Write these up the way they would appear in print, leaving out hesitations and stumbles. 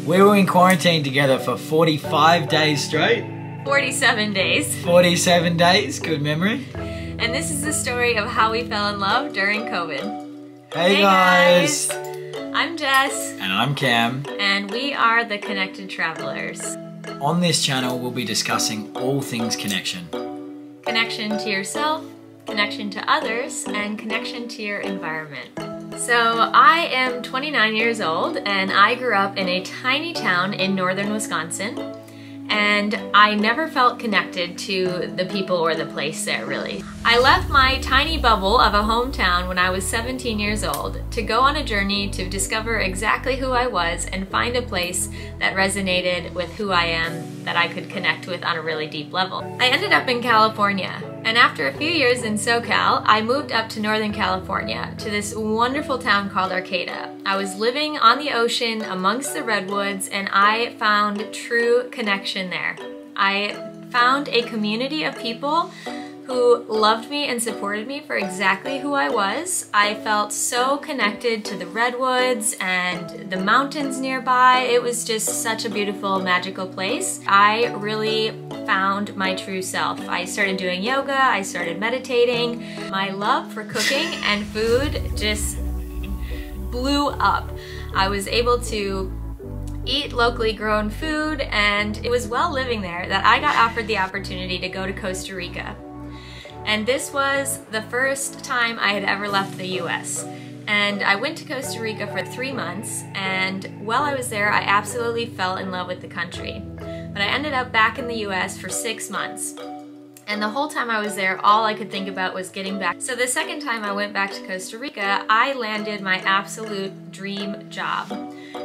We were in quarantine together for 45 days straight. 47 days. 47 days, good memory. And this is the story of how we fell in love during COVID. Hey guys! I'm Jess. And I'm Cam. And we are the Connected Travelers. On this channel, we'll be discussing all things connection. Connection to yourself, connection to others, and connection to your environment. So I am 29 years old and I grew up in a tiny town in northern Wisconsin. And I never felt connected to the people or the place there, really. I left my tiny bubble of a hometown when I was 17 years old to go on a journey to discover exactly who I was and find a place that resonated with who I am, that I could connect with on a really deep level. I ended up in California, and after a few years in SoCal, I moved up to Northern California to this wonderful town called Arcata. I was living on the ocean amongst the redwoods, and I found true connection there. I found a community of people who loved me and supported me for exactly who I was. I felt so connected to the redwoods and the mountains nearby. It was just such a beautiful, magical place. I really found my true self. I started doing yoga, I started meditating. My love for cooking and food just blew up. I was able to eat locally grown food, and it was while living there that I got offered the opportunity to go to Costa Rica. And this was the first time I had ever left the US. And I went to Costa Rica for 3 months, and while I was there, I absolutely fell in love with the country. But I ended up back in the US for 6 months. And the whole time I was there, all I could think about was getting back. So the second time I went back to Costa Rica, I landed my absolute dream job.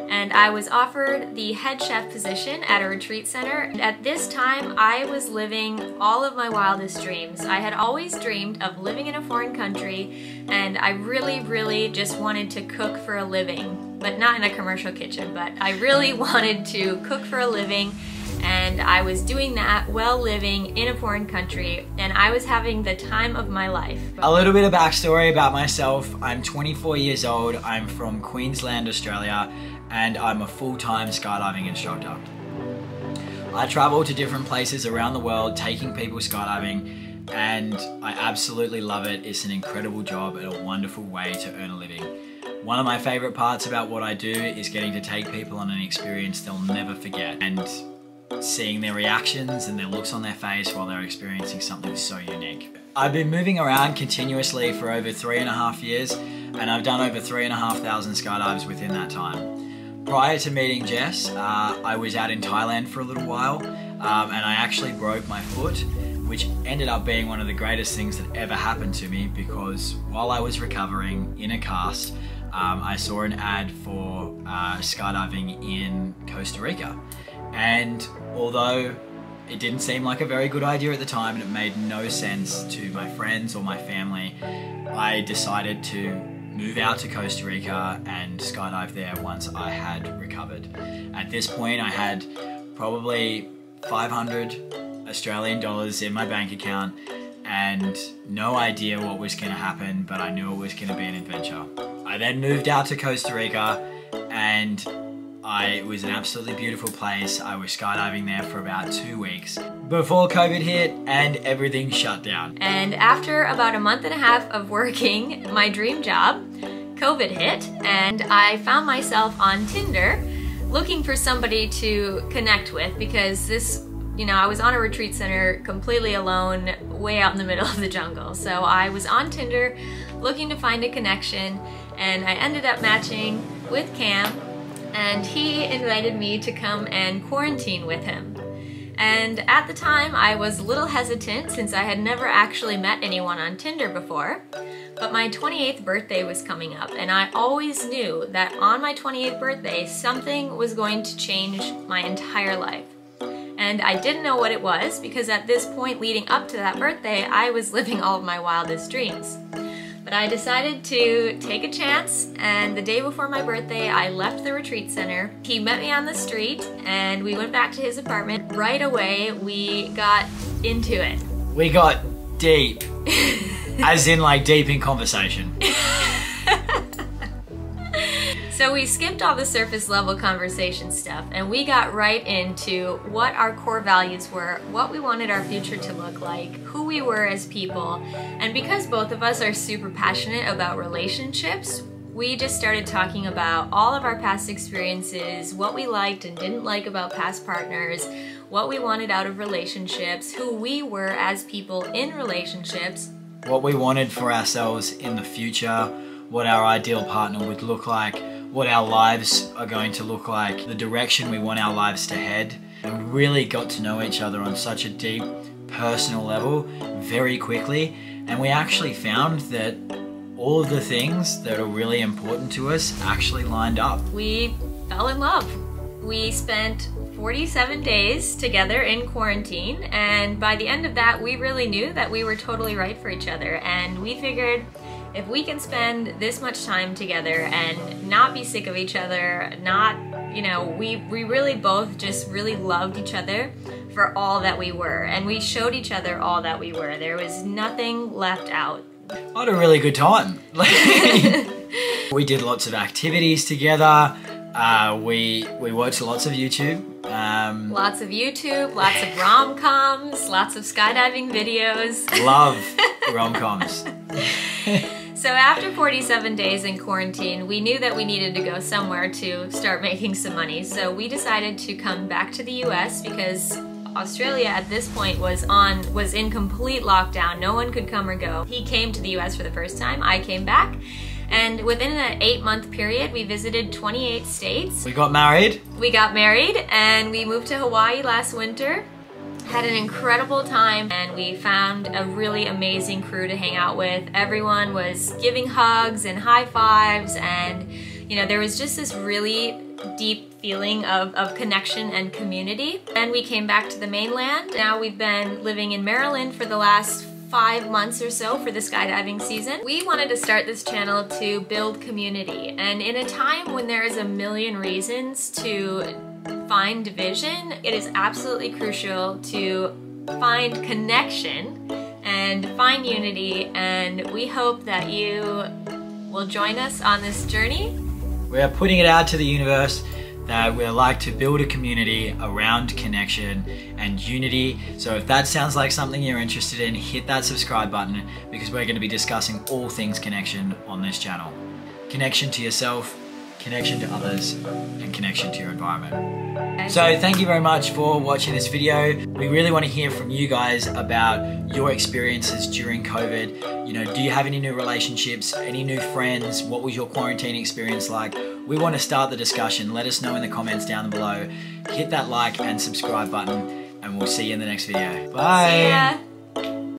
And I was offered the head chef position at a retreat center. And at this time, I was living all of my wildest dreams. I had always dreamed of living in a foreign country, and I really just wanted to cook for a living. But not in a commercial kitchen, but I really wanted to cook for a living. And I was doing that while living in a foreign country, and I was having the time of my life. A little bit of backstory about myself. I'm 24 years old, I'm from Queensland, Australia, and I'm a full-time skydiving instructor. I travel to different places around the world taking people skydiving, and I absolutely love it. It's an incredible job and a wonderful way to earn a living. One of my favorite parts about what I do is getting to take people on an experience they'll never forget, and seeing their reactions and their looks on their face while they're experiencing something so unique. I've been moving around continuously for over 3.5 years, and I've done over 3,500 skydives within that time. Prior to meeting Jess, I was out in Thailand for a little while, and I actually broke my foot, which ended up being one of the greatest things that ever happened to me, because while I was recovering in a cast, I saw an ad for skydiving in Costa Rica. And although it didn't seem like a very good idea at the time and it made no sense to my friends or my family, I decided to move out to Costa Rica and skydive there once I had recovered. At this point, I had probably 500 Australian dollars in my bank account and no idea what was going to happen, but I knew it was going to be an adventure. I then moved out to Costa Rica, and it was an absolutely beautiful place. I was skydiving there for about 2 weeks before COVID hit and everything shut down. And after about a month and a half of working my dream job, COVID hit, and I found myself on Tinder looking for somebody to connect with, because I was on a retreat center completely alone, way out in the middle of the jungle. So I was on Tinder looking to find a connection, and I ended up matching with Cam, and he invited me to come and quarantine with him. And at the time, I was a little hesitant since I had never actually met anyone on Tinder before, but my 28th birthday was coming up, and I always knew that on my 28th birthday, something was going to change my entire life. And I didn't know what it was, because at this point leading up to that birthday, I was living all of my wildest dreams. But I decided to take a chance, and the day before my birthday, I left the retreat center. He met me on the street, and we went back to his apartment. Right away, we got into it. We got deep, as in like deep in conversation. So we skipped all the surface level conversation stuff and we got right into what our core values were, what we wanted our future to look like, who we were as people. And because both of us are super passionate about relationships, we just started talking about all of our past experiences, what we liked and didn't like about past partners, what we wanted out of relationships, who we were as people in relationships, what we wanted for ourselves in the future, what our ideal partner would look like, what our lives are going to look like, the direction we want our lives to head. And really got to know each other on such a deep personal level very quickly, and we actually found that all of the things that are really important to us actually lined up. We fell in love. We spent 47 days together in quarantine, and by the end of that we really knew that we were totally right for each other, and we figured if we can spend this much time together and not be sick of each other, we really both just really loved each other for all that we were, and we showed each other all that we were. There was nothing left out. I had a really good time. We did lots of activities together. We watched lots of YouTube. Lots of YouTube, lots of rom-coms, lots of skydiving videos. Love rom-coms. So after 47 days in quarantine, we knew that we needed to go somewhere to start making some money. So we decided to come back to the US because Australia at this point was in complete lockdown. No one could come or go. He came to the US for the first time, I came back, and within an 8-month period we visited 28 states. We got married. And we moved to Hawaii last winter. Had an incredible time, and we found a really amazing crew to hang out with. Everyone was giving hugs and high fives, and there was just this really deep feeling of connection and community. Then we came back to the mainland. Now we've been living in Maryland for the last 5 months or so for the skydiving season. We wanted to start this channel to build community, and in a time when there is a million reasons to find division, it is absolutely crucial to find connection and find unity, and we hope that you will join us on this journey. We are putting it out to the universe that we'd like to build a community around connection and unity. So if that sounds like something you're interested in, hit that subscribe button, because we're going to be discussing all things connection on this channel. Connection to yourself, connection to others, and connection to your environment. So thank you very much for watching this video. We really want to hear from you guys about your experiences during COVID. Do you have any new relationships, any new friends? What was your quarantine experience like? We want to start the discussion. Let us know in the comments down below. Hit that like and subscribe button, and we'll see you in the next video. Bye. See ya.